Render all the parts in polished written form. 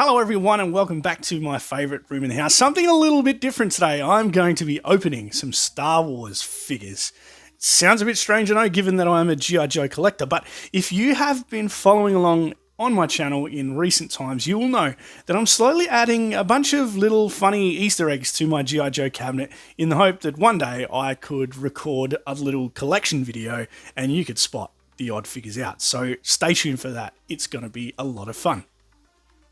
Hello everyone and welcome back to my favourite room in the house. Something a little bit different today. I'm going to be opening some Star Wars figures. It sounds a bit strange, I know, given that I'm a G.I. Joe collector, but if you have been following along on my channel in recent times, you will know that I'm slowly adding a bunch of little funny Easter eggs to my G.I. Joe cabinet in the hope that one day I could record a little collection video and you could spot the odd figures out. So stay tuned for that. It's going to be a lot of fun.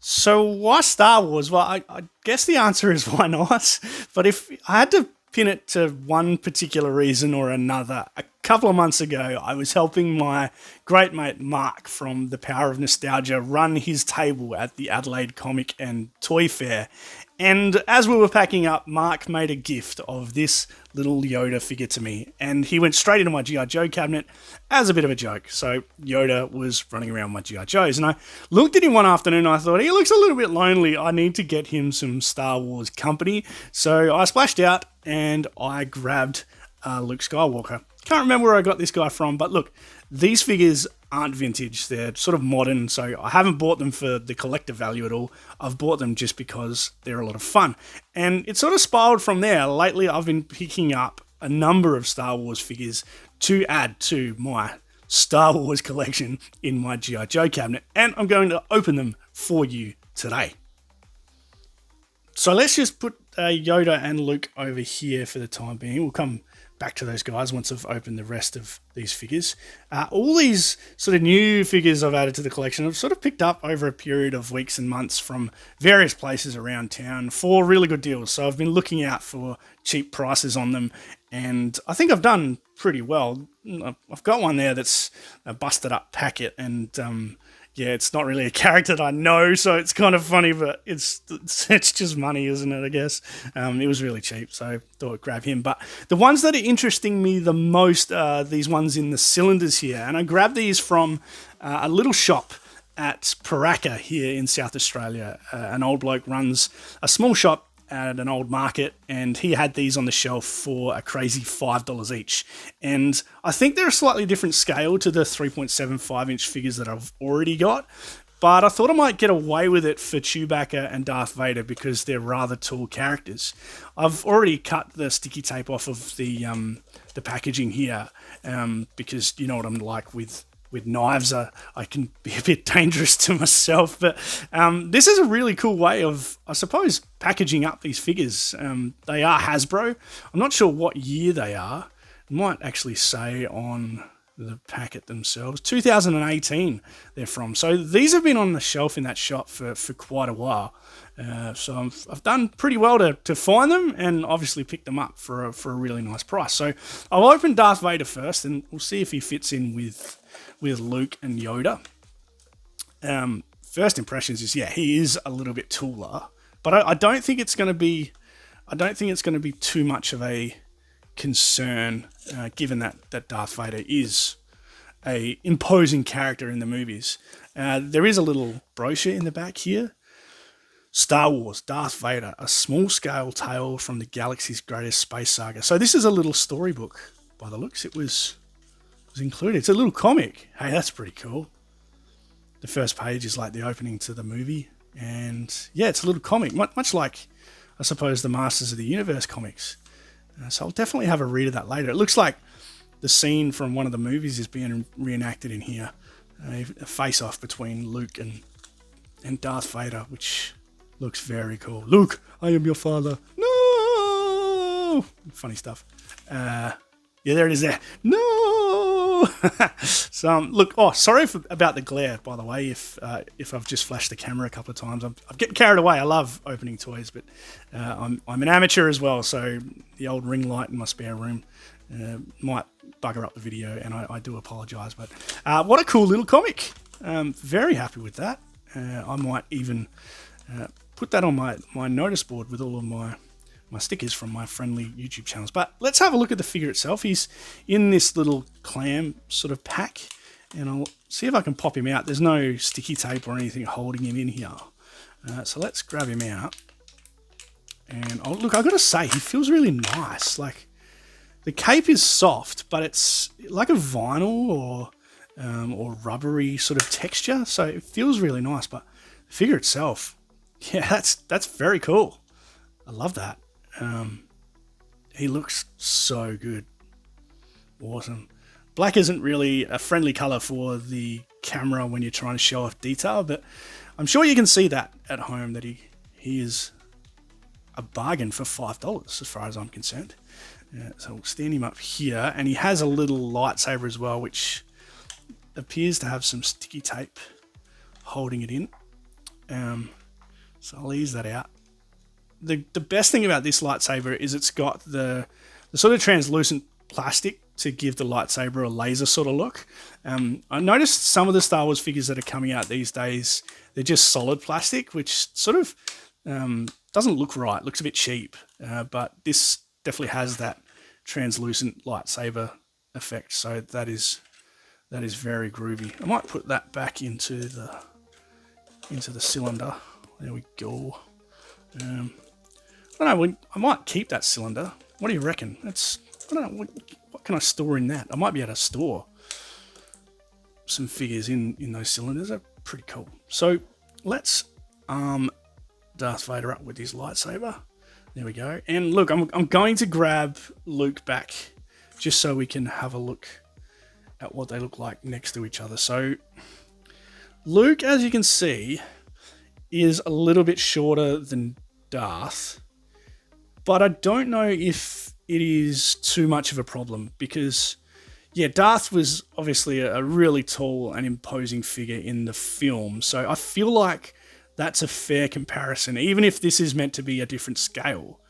So why Star Wars? Well, I guess the answer is why not? But if I had to pin it to one particular reason or another, a couple of months ago, I was helping my great mate Mark from The Power of Nostalgia run his table at the Adelaide Comic and Toy Fair. And as we were packing up, Mark made a gift of this little Yoda figure to me. And he went straight into my G.I. Joe cabinet as a bit of a joke. So Yoda was running around my G.I. Joes. And I looked at him one afternoon and I thought, he looks a little bit lonely. I need to get him some Star Wars company. So I splashed out and I grabbed Luke Skywalker. Can't remember where I got this guy from, but look, these figures aren't vintage. They're sort of modern, so I haven't bought them for the collector value at all. I've bought them just because they're a lot of fun. And it sort of spiraled from there. Lately, I've been picking up a number of Star Wars figures to add to my Star Wars collection in my G.I. Joe cabinet, and I'm going to open them for you today. So let's just put Yoda and Luke over here for the time being. We'll come back to those guys once I've opened the rest of these figures. All these sort of new figures I've added to the collection I've sort of picked up over a period of weeks and months from various places around town for really good deals. So I've been looking out for cheap prices on them, and I think I've done pretty well. I've got one there that's a busted up packet, and yeah, it's not really a character that I know, so it's kind of funny, but it's just money, isn't it, I guess? It was really cheap, so I thought I'd grab him. But the ones that are interesting me the most are these ones in the cylinders here. And I grabbed these from a little shop at Paraka here in South Australia. An old bloke runs a small shop at an old market, and he had these on the shelf for a crazy $5 each. And I think they're a slightly different scale to the 3.75 inch figures that I've already got, but I thought I might get away with it for Chewbacca and Darth Vader because they're rather tall characters. I've already cut the sticky tape off of the packaging here because you know what I'm like with knives. I can be a bit dangerous to myself, but this is a really cool way of, I suppose, packaging up these figures. They are Hasbro. I'm not sure what year they are. It might actually say on the packet themselves. 2018 they're from. So these have been on the shelf in that shop for quite a while. So I've done pretty well to find them and obviously pick them up for a really nice price. So I'll open Darth Vader first and we'll see if he fits in with Luke and Yoda. First impressions is, yeah, he is a little bit taller, but I don't think it's going to be too much of a concern, given that Darth Vader is a imposing character in the movies. There is a little brochure in the back here. Star Wars, Darth Vader, a small-scale tale from the galaxy's greatest space saga. So this is a little storybook by the looks. It was included. It's a little comic. Hey, that's pretty cool. The first page is like the opening to the movie. And yeah, it's a little comic, much like, I suppose, the Masters of the Universe comics. So I'll definitely have a read of that later. It looks like the scene from one of the movies is being reenacted in here. A face-off between Luke and Darth Vader, which looks very cool. Luke, I am your father. No! Funny stuff. Yeah, there it is there. No! So, look, sorry about the glare, by the way, if I've just flashed the camera a couple of times. I'm getting carried away. I love opening toys, but I'm an amateur as well, so the old ring light in my spare room might bugger up the video, and I do apologise. But what a cool little comic. Very happy with that. I might even put that on my notice board with all of my stickers from my friendly YouTube channels. But let's have a look at the figure itself. He's in this little clam sort of pack, and I'll see if I can pop him out. There's no sticky tape or anything holding him in here. So let's grab him out. And look, I've got to say, he feels really nice. Like, the cape is soft, but it's like a vinyl or rubbery sort of texture. So it feels really nice, but the figure itself, Yeah, that's very cool. I love that. He looks so good. Awesome. Black isn't really a friendly color for the camera when you're trying to show off detail, but I'm sure you can see that at home that he is a bargain for $5 as far as I'm concerned. So we'll stand him up here, and he has a little lightsaber as well, which appears to have some sticky tape holding it in. So I'll ease that out. The best thing about this lightsaber is it's got the sort of translucent plastic to give the lightsaber a laser sort of look. I noticed some of the Star Wars figures that are coming out these days, they're just solid plastic, which sort of doesn't look right, looks a bit cheap. But this definitely has that translucent lightsaber effect, so that is very groovy. I might put that back into the cylinder. There we go. I don't know. I might keep that cylinder. What do you reckon? I don't know. What can I store in that? I might be able to store some figures in those cylinders. They're pretty cool. So let's arm Darth Vader up with his lightsaber. There we go. And look, I'm going to grab Luke back just so we can have a look at what they look like next to each other. So Luke, as you can see, is a little bit shorter than Darth, but I don't know if it is too much of a problem because, yeah, Darth was obviously a really tall and imposing figure in the film, so I feel like that's a fair comparison. Even if this is meant to be a different scale,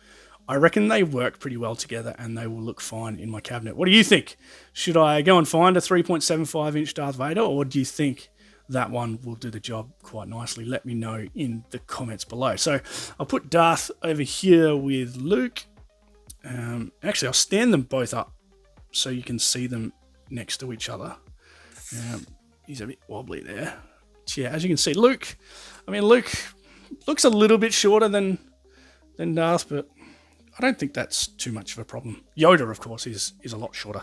I reckon they work pretty well together and they will look fine in my cabinet. What do you think? Should I go and find a 3.75-inch Darth Vader, or do you think that one will do the job quite nicely? Let me know in the comments below. So I'll put Darth over here with Luke. Actually, I'll stand them both up so you can see them next to each other. He's a bit wobbly there. So yeah, as you can see, Luke looks a little bit shorter than Darth, but I don't think that's too much of a problem. Yoda, of course, is a lot shorter.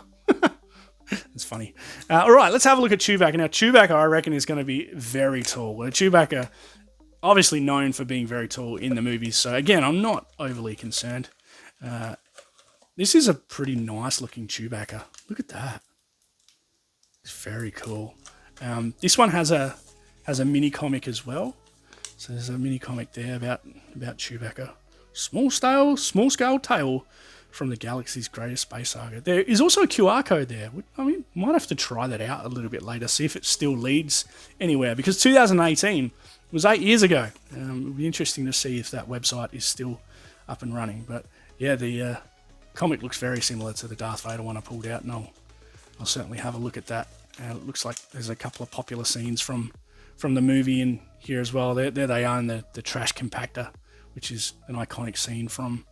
It's funny. All right, let's have a look at Chewbacca. Now, Chewbacca, I reckon, is going to be very tall. Chewbacca, obviously known for being very tall in the movies, so again, I'm not overly concerned. This is a pretty nice-looking Chewbacca. Look at that. It's very cool. This one has a mini comic as well. So there's a mini comic there about Chewbacca. Small scale tale from the galaxy's greatest space saga. There is also a QR code there. I mean, might have to try that out a little bit later, see if it still leads anywhere, because 2018 was 8 years ago. It would be interesting to see if that website is still up and running. But yeah, the comic looks very similar to the Darth Vader one I pulled out, and I'll certainly have a look at that. It looks like there's a couple of popular scenes from the movie in here as well. There they are in the trash compactor, which is an iconic scene from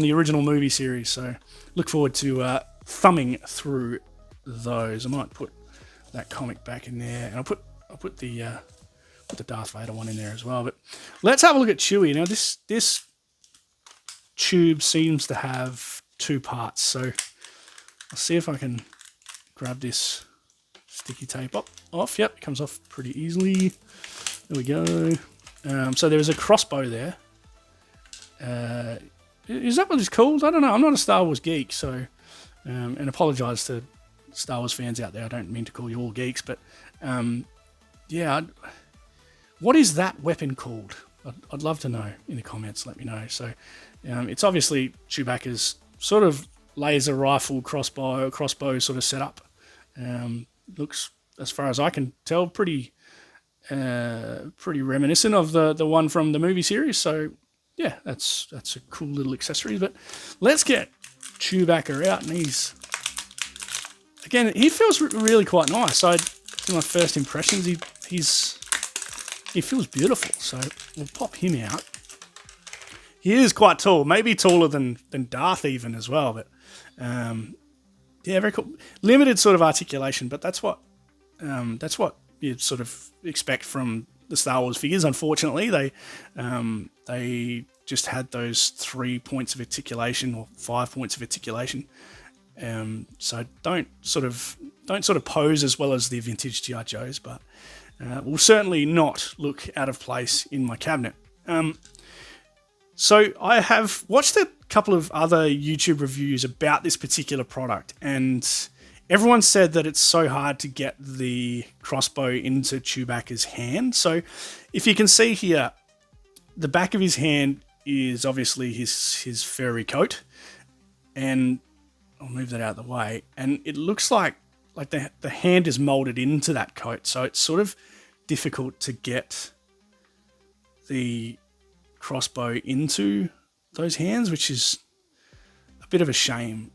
the original movie series. So look forward to thumbing through those. I might put that comic back in there, and I'll put the Darth Vader one in there as well. But let's have a look at Chewie. Now this tube seems to have two parts, so I'll see if I can grab this sticky tape off. Yep, it comes off pretty easily. There we go. So there's a crossbow there. Is that what it's called? I don't know. I'm not a Star Wars geek, so and apologise to Star Wars fans out there. I don't mean to call you all geeks, but yeah, what is that weapon called? I'd love to know in the comments. Let me know. So it's obviously Chewbacca's sort of laser rifle crossbow sort of setup. Looks, as far as I can tell, pretty reminiscent of the one from the movie series. So yeah, that's a cool little accessory. But let's get Chewbacca out, and he feels really quite nice. In my first impressions, he feels beautiful. So we'll pop him out. He is quite tall, maybe taller than Darth even as well. But yeah, very cool. Limited sort of articulation, but that's what you sort of expect from the Star Wars figures. Unfortunately, they just had those 3 points of articulation or 5 points of articulation. So don't sort of pose as well as the vintage G.I. Joes, but will certainly not look out of place in my cabinet. So I have watched a couple of other YouTube reviews about this particular product, and everyone said that it's so hard to get the crossbow into Chewbacca's hand. So if you can see here, the back of his hand is obviously his furry coat, and I'll move that out of the way, and it looks like the hand is molded into that coat, so it's sort of difficult to get the crossbow into those hands, which is a bit of a shame.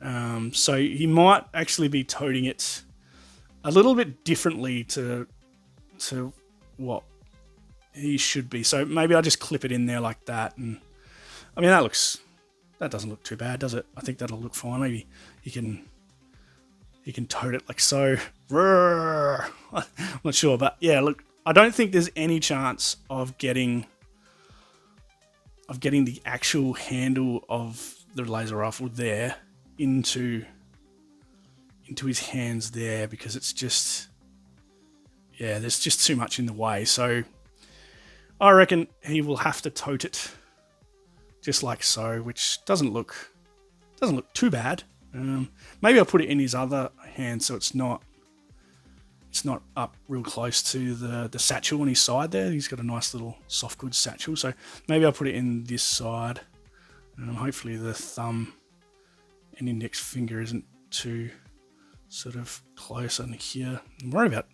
So he might actually be toting it a little bit differently to what he should be. So maybe I'll just clip it in there like that, and I mean that doesn't look too bad, does it? I think that'll look fine. Maybe he can tote it like so. I'm not sure, but yeah, look, I don't think there's any chance of getting the actual handle of the laser rifle there into his hands there, because it's just, yeah, there's just too much in the way. So I reckon he will have to tote it just like so, which doesn't look too bad. Maybe I'll put it in his other hand so it's not up real close to the satchel on his side there. He's got a nice little soft goods satchel, so maybe I'll put it in this side. Hopefully the thumb and index finger isn't too sort of close on here. I'm worried about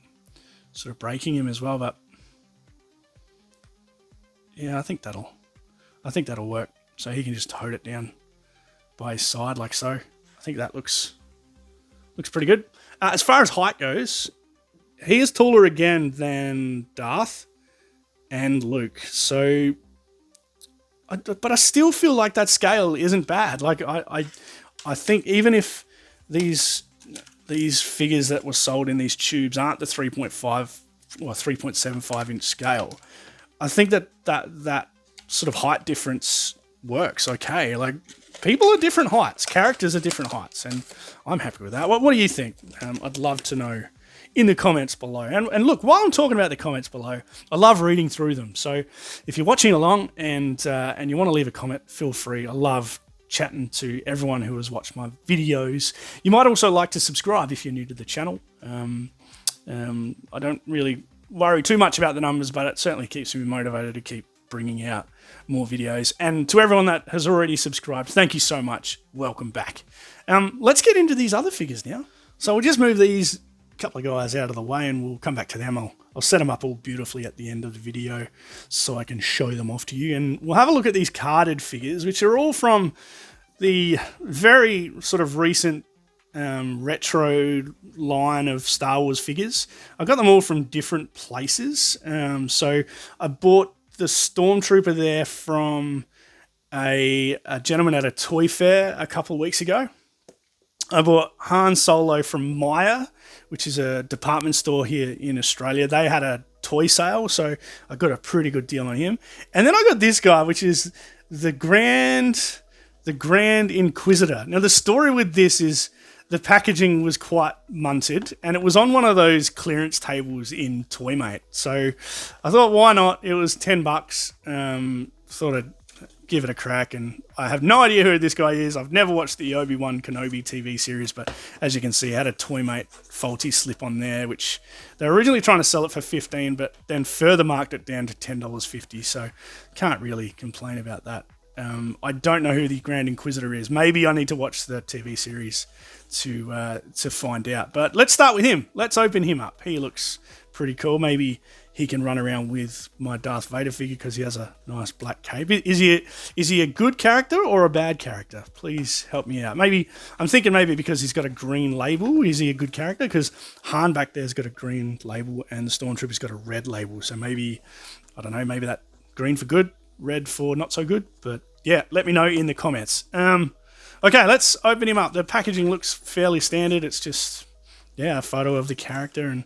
sort of breaking him as well, but yeah, I think that'll work. So he can just tote it down by his side like so. I think that looks pretty good. As far as height goes, he is taller again than Darth and Luke. So, but I still feel like that scale isn't bad. Like I think even if these figures that were sold in these tubes aren't the 3.5 or 3.75 inch scale, I think that sort of height difference works okay. Like, people are different heights, characters are different heights, and I'm happy with that. What do you think? I'd love to know in the comments below. And look, while I'm talking about the comments below, I love reading through them. So if you're watching along and you want to leave a comment, feel free. I love chatting to everyone who has watched my videos. You might also like to subscribe if you're new to the channel. I don't really worry too much about the numbers, but it certainly keeps me motivated to keep bringing out more videos. And to everyone that has already subscribed, thank you so much. Welcome back. Let's get into these other figures now. So we'll just move these couple of guys out of the way and we'll come back to them. I'll set them up all beautifully at the end of the video so I can show them off to you. And we'll have a look at these carded figures, which are all from the very sort of recent retro line of Star Wars figures. I got them all from different places. So I bought the Stormtrooper there from a gentleman at a toy fair a couple of weeks ago. I bought Han Solo from Myer, which is a department store here in Australia. They had a toy sale, so I got a pretty good deal on him. And then I got this guy, which is the Grand Inquisitor. Now, the story with this is the packaging was quite munted, and it was on one of those clearance tables in Toymate. So I thought, why not? It was $10. Thought I'd give it a crack, and I have no idea who this guy is. I've never watched the Obi-Wan Kenobi TV series, but as you can see, I had a Toymate faulty slip on there, which they were originally trying to sell it for $15, but then further marked it down to $10.50, so can't really complain about that. I don't know who the Grand Inquisitor is. Maybe I need to watch the TV series to find out. But let's start with him. Let's open him up. He looks pretty cool. Maybe he can run around with my Darth Vader figure because he has a nice black cape. Is he a good character or a bad character? Please help me out. I'm thinking maybe because he's got a green label, is he a good character? Because Han back there's got a green label and the Stormtrooper's got a red label. So maybe, I don't know, maybe that green for good, red for not so good. But yeah, let me know in the comments. Okay, let's open him up. The packaging looks fairly standard. It's just, yeah, a photo of the character, and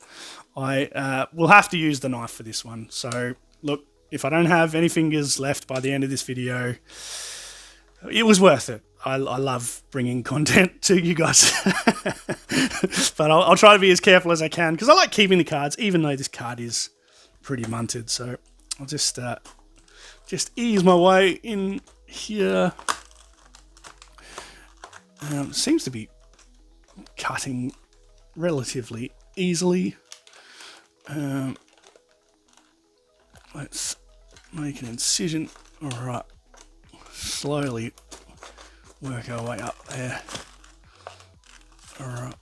I will have to use the knife for this one. So, look, if I don't have any fingers left by the end of this video, it was worth it. I love bringing content to you guys. But I'll try to be as careful as I can, because I like keeping the cards, even though this card is pretty munted. So I'll just just ease my way in here. Seems to be cutting relatively easily. Let's make an incision. All right, slowly work our way up there. All right.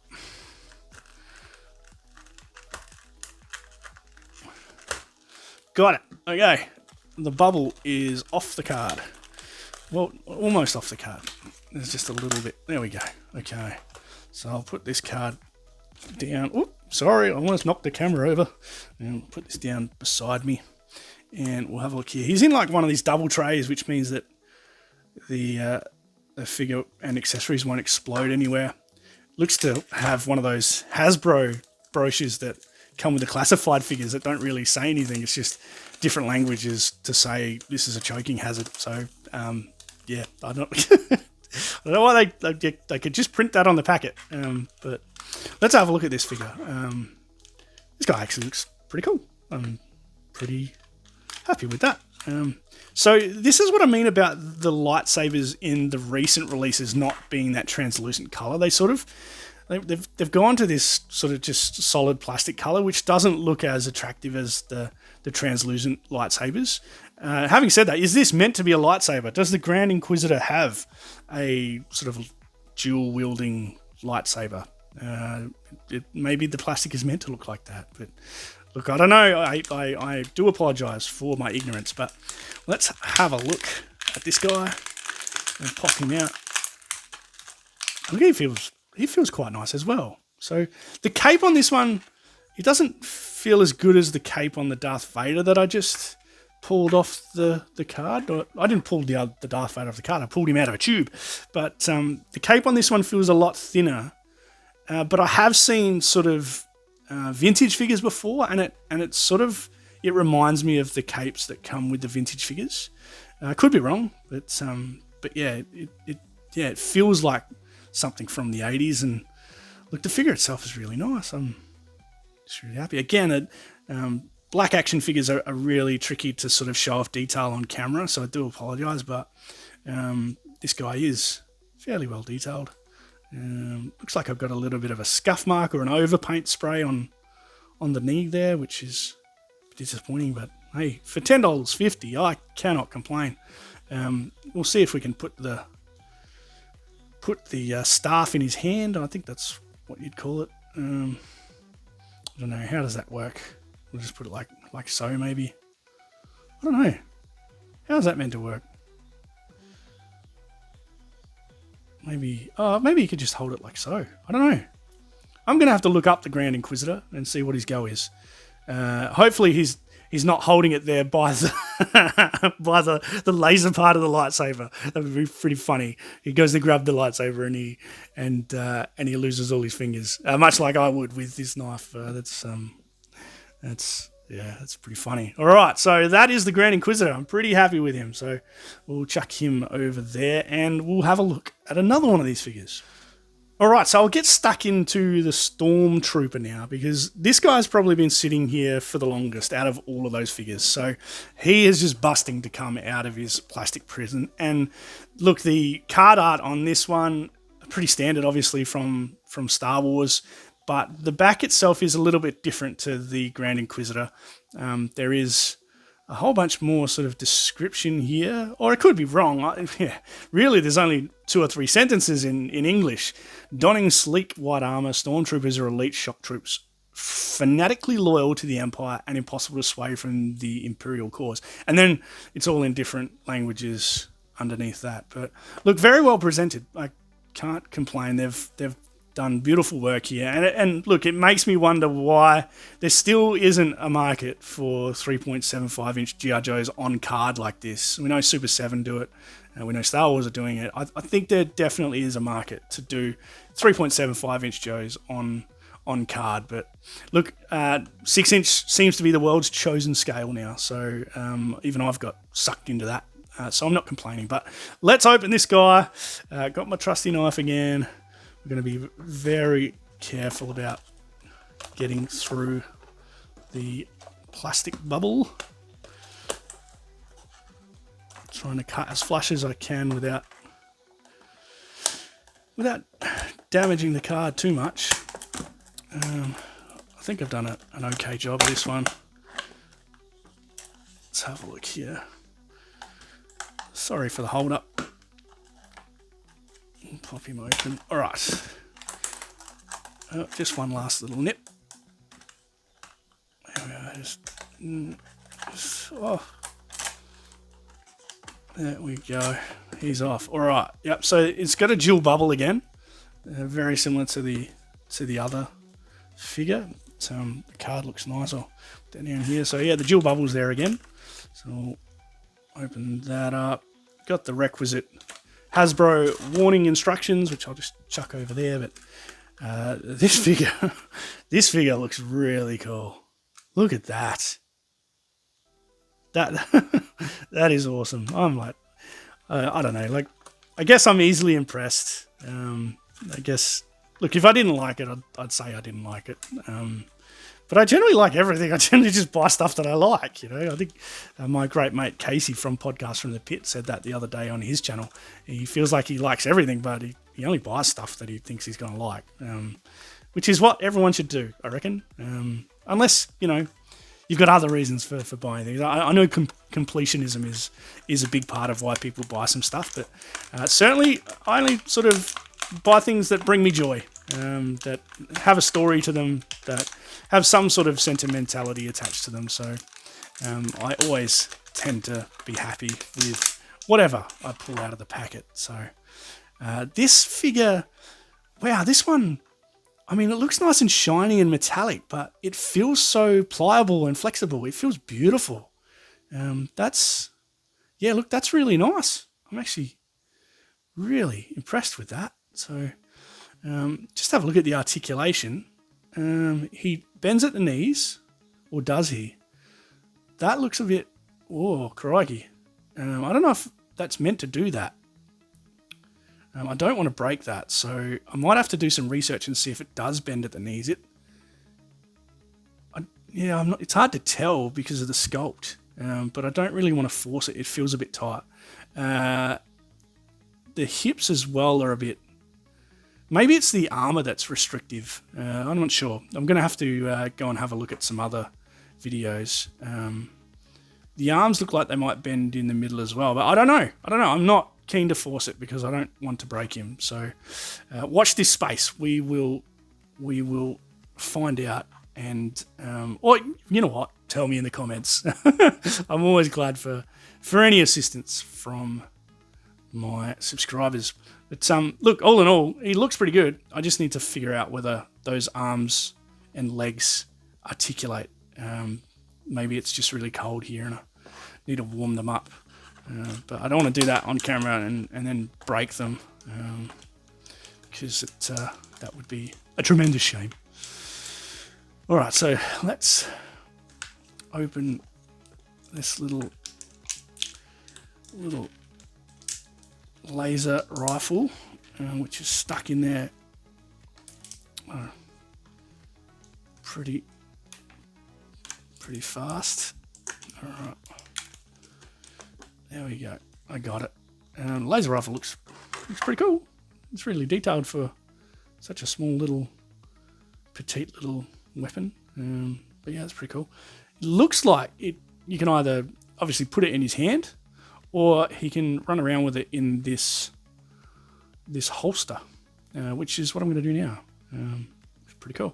Got it. Okay. The bubble is off the card. Well, almost off the card. There's just a little bit. There we go. Okay. So I'll put this card down. Oop, sorry, I almost knocked the camera over. And put this down beside me. And we'll have a look here. He's in like one of these double trays, which means that the figure and accessories won't explode anywhere. Looks to have one of those Hasbro brochures that come with the classified figures that don't really say anything. It's just different languages to say this is a choking hazard. So, yeah, I don't, I don't know why they could just print that on the packet. But let's have a look at this figure. This guy actually looks pretty cool. I'm pretty happy with that. So this is what I mean about the lightsabers in the recent releases not being that translucent color. They sort of, they've gone to this sort of just solid plastic color, which doesn't look as attractive as the translucent lightsabers. Having said that, is this meant to be a lightsaber? Does the Grand Inquisitor have a sort of dual wielding lightsaber? Maybe the plastic is meant to look like that, but look, I don't know. I do apologise for my ignorance, but let's have a look at this guy and pop him out. Look, he feels quite nice as well. So the cape on this one, it doesn't feel as good as the cape on the Darth Vader that I just pulled off the card. I didn't pull the Darth Vader off the card. I pulled him out of a tube. But the cape on this one feels a lot thinner. But I have seen sort of vintage figures before, and it sort of, it reminds me of the capes that come with the vintage figures. I could be wrong, but yeah, it feels like something from the 80s. And look, the figure itself is really nice. I'm just really happy. Again, black action figures are really tricky to sort of show off detail on camera, so I do apologise, but this guy is fairly well detailed. Looks like I've got a little bit of a scuff mark or an overpaint spray on the knee there, which is disappointing, but hey, for $10.50, I cannot complain. We'll see if we can put the staff in his hand. I think that's what you'd call it. I don't know, how does that work? We'll just put it like so, maybe. I don't know. How's that meant to work? Maybe you could just hold it like so. I don't know. I'm going to have to look up the Grand Inquisitor and see what his go is. Hopefully he's not holding it there by the by the laser part of the lightsaber. That would be pretty funny. He goes to grab the lightsaber and he loses all his fingers, much like I would with this knife. That's pretty funny. All right, so that is the Grand Inquisitor. I'm pretty happy with him. So we'll chuck him over there and we'll have a look at another one of these figures. All right, so I'll get stuck into the Stormtrooper now because this guy's probably been sitting here for the longest out of all of those figures. So he is just busting to come out of his plastic prison. And look, the card art on this one, pretty standard, obviously, from Star Wars. But the back itself is a little bit different to the Grand Inquisitor. There is a whole bunch more sort of description here, or it could be wrong. Really, there's only 2 or 3 sentences in English. Donning sleek white armor, stormtroopers are elite shock troops, fanatically loyal to the Empire and impossible to sway from the Imperial cause. And then it's all in different languages underneath that. But look, very well presented. I can't complain. They've done beautiful work here, and look, it makes me wonder why there still isn't a market for 3.75 inch G.I. Joes on card like this. We know Super 7 do it, and we know Star Wars are doing it. I think there definitely is a market to do 3.75 inch Joes on card, but look, 6 inch seems to be the world's chosen scale now, so even I've got sucked into that, so I'm not complaining. But let's open this guy. Got my trusty knife again. We're going to be very careful about getting through the plastic bubble. trying to cut as flush as I can without damaging the card too much. I think I've done an okay job of this one. Let's have a look here. Sorry for the hold up. Pop him open. All right. Just one last little nip. There we are. There we go. He's off. All right. Yep. So it's got a dual bubble again, very similar to the other figure. The card looks nice. I'll put that down here. So yeah, the dual bubble's there again. So we'll open that up. Got the requisite Hasbro warning instructions, which I'll just chuck over there. But this figure looks really cool. Look at that. That is awesome. I'm like, I don't know. Like, I guess I'm easily impressed. I guess, look, if I didn't like it, I'd say I didn't like it. But I generally like everything. I generally just buy stuff that I like, you know. I think my great mate Casey from Podcast from the Pit said that the other day on his channel. He feels like he likes everything, but he only buys stuff that he thinks he's going to like, which is what everyone should do, I reckon. Unless, you know, you've got other reasons for buying things. I know completionism is a big part of why people buy some stuff, but certainly I only sort of buy things that bring me joy, that have a story to them, that have some sort of sentimentality attached to them. So I always tend to be happy with whatever I pull out of the packet. So this figure, wow, this one, I mean, it looks nice and shiny and metallic, but it feels so pliable and flexible. It feels beautiful. That's really nice. I'm actually really impressed with that. So just have a look at the articulation. He bends at the knees, or does he? That looks a bit, oh, crikey. I don't know if that's meant to do that. I don't want to break that, so I might have to do some research and see if it does bend at the knees. It's hard to tell because of the sculpt, but I don't really want to force it. It feels a bit tight. The hips as well are a bit... Maybe it's the armor that's restrictive. I'm not sure. I'm going to have to go and have a look at some other videos. The arms look like they might bend in the middle as well, but I don't know. I'm not keen to force it because I don't want to break him. So watch this space. We will find out. And or you know what? Tell me in the comments. I'm always glad for any assistance from my subscribers. But look, all in all, he looks pretty good. I just need to figure out whether those arms and legs articulate. Maybe it's just really cold here and I need to warm them up. But I don't want to do that on camera and then break them, because that would be a tremendous shame. All right, so let's open this little laser rifle, which is stuck in there pretty fast. All right. There we go. I got it. Laser rifle looks pretty cool. It's really detailed for such a small little, petite little weapon. But yeah, it's pretty cool. It looks like you can either obviously put it in his hand, or he can run around with it in this holster, which is what I'm going to do now. It's pretty cool.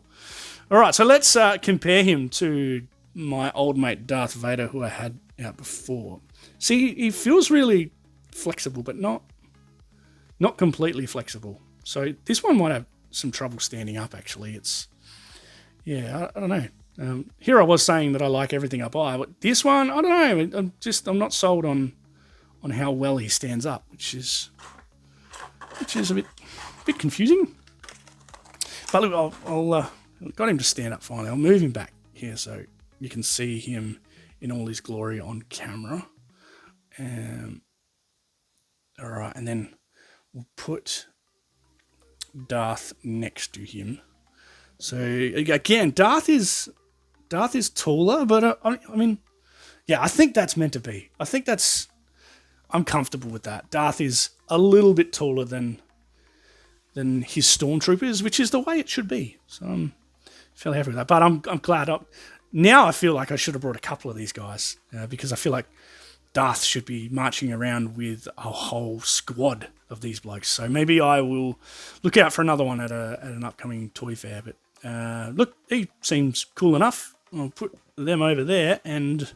All right, so let's compare him to my old mate Darth Vader, who I had out before. See, he feels really flexible, but not completely flexible. So this one might have some trouble standing up, actually. I don't know. Here I was saying that I like everything I buy, but this one, I don't know. I'm not sold on how well he stands up, which is a bit confusing. But look, I'll got him to stand up finally. I'll move him back here so you can see him in all his glory on camera. All right, and then we'll put Darth next to him. So again, Darth is taller, but I mean, yeah, I think that's meant to be. I think that's I'm comfortable with that. Darth is a little bit taller than his stormtroopers, which is the way it should be. So I'm fairly happy with that. But I'm glad. Now I feel like I should have brought a couple of these guys because I feel like Darth should be marching around with a whole squad of these blokes. So maybe I will look out for another one at an upcoming toy fair. But look, he seems cool enough. I'll put them over there, and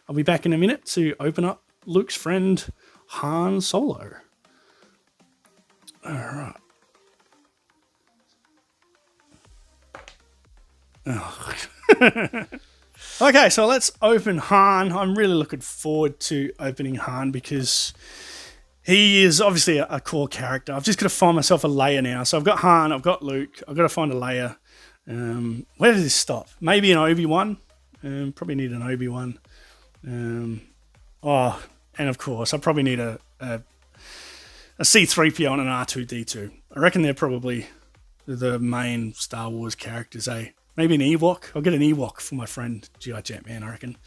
I'll be back in a minute to open up Luke's friend Han Solo. All right. Oh. Okay, so let's open Han. I'm really looking forward to opening Han because he is obviously a core character. I've just got to find myself a Leia now. So I've got Han, I've got Luke, I've got to find a Leia. Where does this stop? Maybe an Obi-Wan. Probably need an Obi-Wan. And of course, I probably need a C-3PO and an R2-D2. I reckon they're probably the main Star Wars characters, eh? Maybe an Ewok. I'll get an Ewok for my friend G.I. Jetman, I reckon,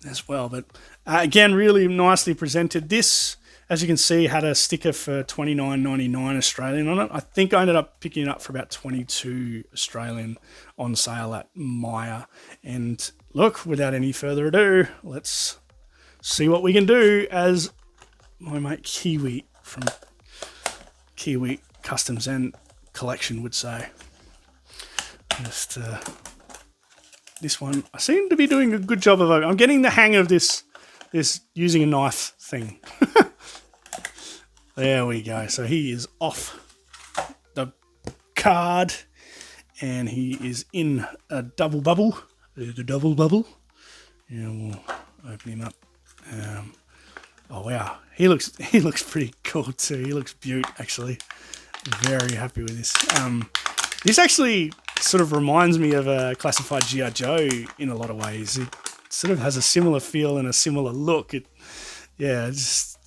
as well. But again, really nicely presented. This, as you can see, had a sticker for $29.99 Australian on it. I think I ended up picking it up for about $22 Australian on sale at Myer. And look, without any further ado, let's see what we can do as my mate Kiwi from Kiwi Customs and Collection would say. Just this one, I seem to be doing a good job of it. I'm getting the hang of this using a knife thing. There we go. So he is off the card, and he is in a double bubble. The double bubble. And we'll open him up. Oh wow, he looks pretty cool too. He looks beaut actually. Very happy with this. This actually sort of reminds me of a classified G.I. Joe in a lot of ways. It sort of has a similar feel and a similar look. It's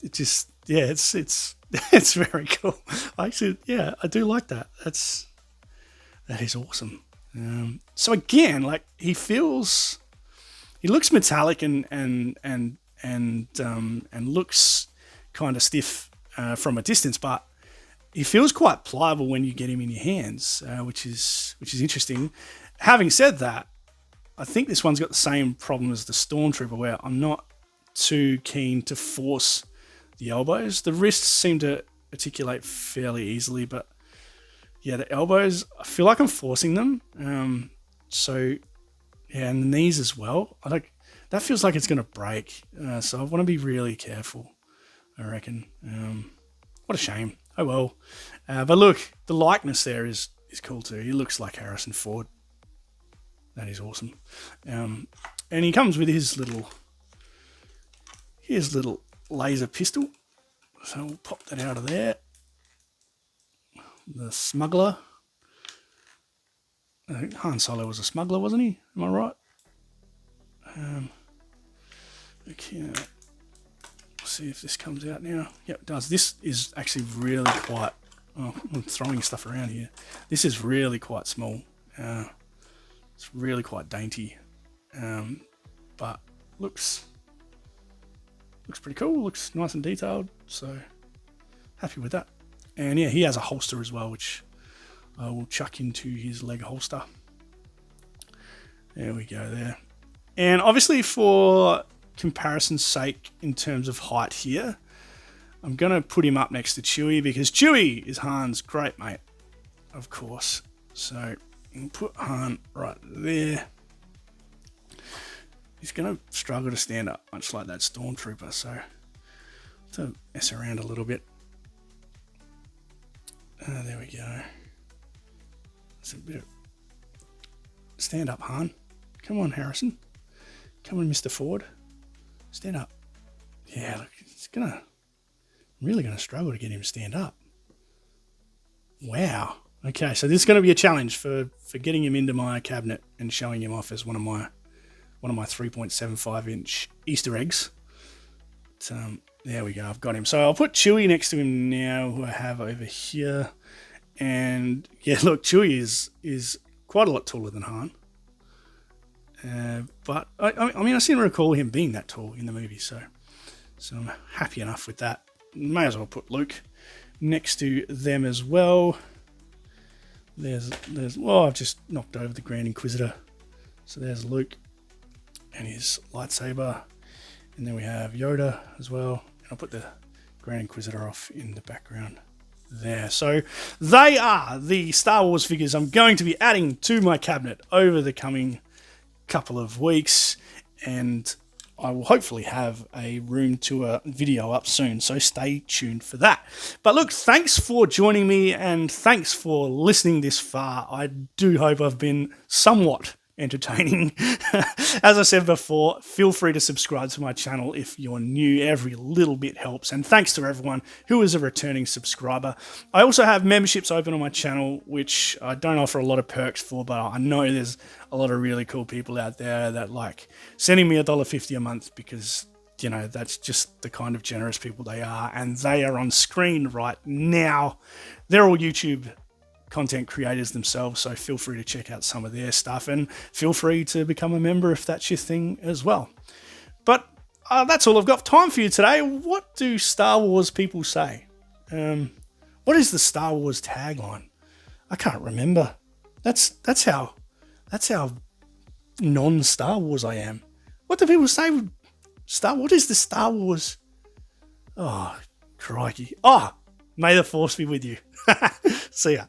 it's very cool. Actually, yeah, I do like that. That is awesome. So again, like he looks metallic and looks kind of stiff from a distance, but he feels quite pliable when you get him in your hands, which is interesting. Having said that, I think this one's got the same problem as the Stormtrooper, where I'm not too keen to force the elbows. The wrists seem to articulate fairly easily, but yeah, the elbows, I feel like I'm forcing them. So yeah, and the knees as well. That feels like it's going to break. So I want to be really careful, I reckon. What a shame. Oh well. But look, the likeness there is cool too. He looks like Harrison Ford. That is awesome. And he comes with his little laser pistol. So we'll pop that out of there. The smuggler. I think Han Solo was a smuggler, wasn't he? Am I right? Okay. See if this comes out now. Yep, it does. This is actually really quite... Oh, I'm throwing stuff around here. This is really quite small. It's really quite dainty. But looks pretty cool. Looks nice and detailed. So, happy with that. And yeah, he has a holster as well, which I will chuck into his leg holster. There we go there. And obviously for comparison's sake in terms of height here, I'm going to put him up next to Chewie because Chewie is Han's great mate, of course. So I'll put Han right there. He's going to struggle to stand up, much like that Stormtrooper, so to mess around a little bit. There we go. That's a bit of... Stand up, Han. Come on, Harrison. Come on, Mr. Ford. Stand up. Yeah, look, it's really gonna struggle to get him to stand up. Wow. Okay, so this is going to be a challenge for getting him into my cabinet and showing him off as one of my 3.75 inch Easter eggs. There we go, I've got him. So I'll put Chewie next to him now, who I have over here. And yeah, look, Chewie is quite a lot taller than Han. But I mean, I seem to recall him being that tall in the movie, so So I'm happy enough with that. May as well put Luke next to them as well. I've just knocked over the Grand Inquisitor. So there's Luke and his lightsaber. And then we have Yoda as well. And I'll put the Grand Inquisitor off in the background there. So they are the Star Wars figures I'm going to be adding to my cabinet over the coming couple of weeks. And I will hopefully have a room tour video up soon, so stay tuned for that. But look, thanks for joining me and thanks for listening this far. I do hope I've been somewhat entertaining. As I said before, feel free to subscribe to my channel if you're new. Every little bit helps. And thanks to everyone who is a returning subscriber. I also have memberships open on my channel, which I don't offer a lot of perks for, but I know there's a lot of really cool people out there that like sending me $1.50 a month because, you know, that's just the kind of generous people they are. And they are on screen right now. They're all YouTube content creators themselves, so feel free to check out some of their stuff and feel free to become a member if that's your thing as well. But that's all I've got time for you today. What do Star Wars people say? What is the Star Wars tagline? I can't remember. That's how non-Star Wars I am. What do people say? What is the Star Wars? Oh, crikey. Oh, may the Force be with you. See ya.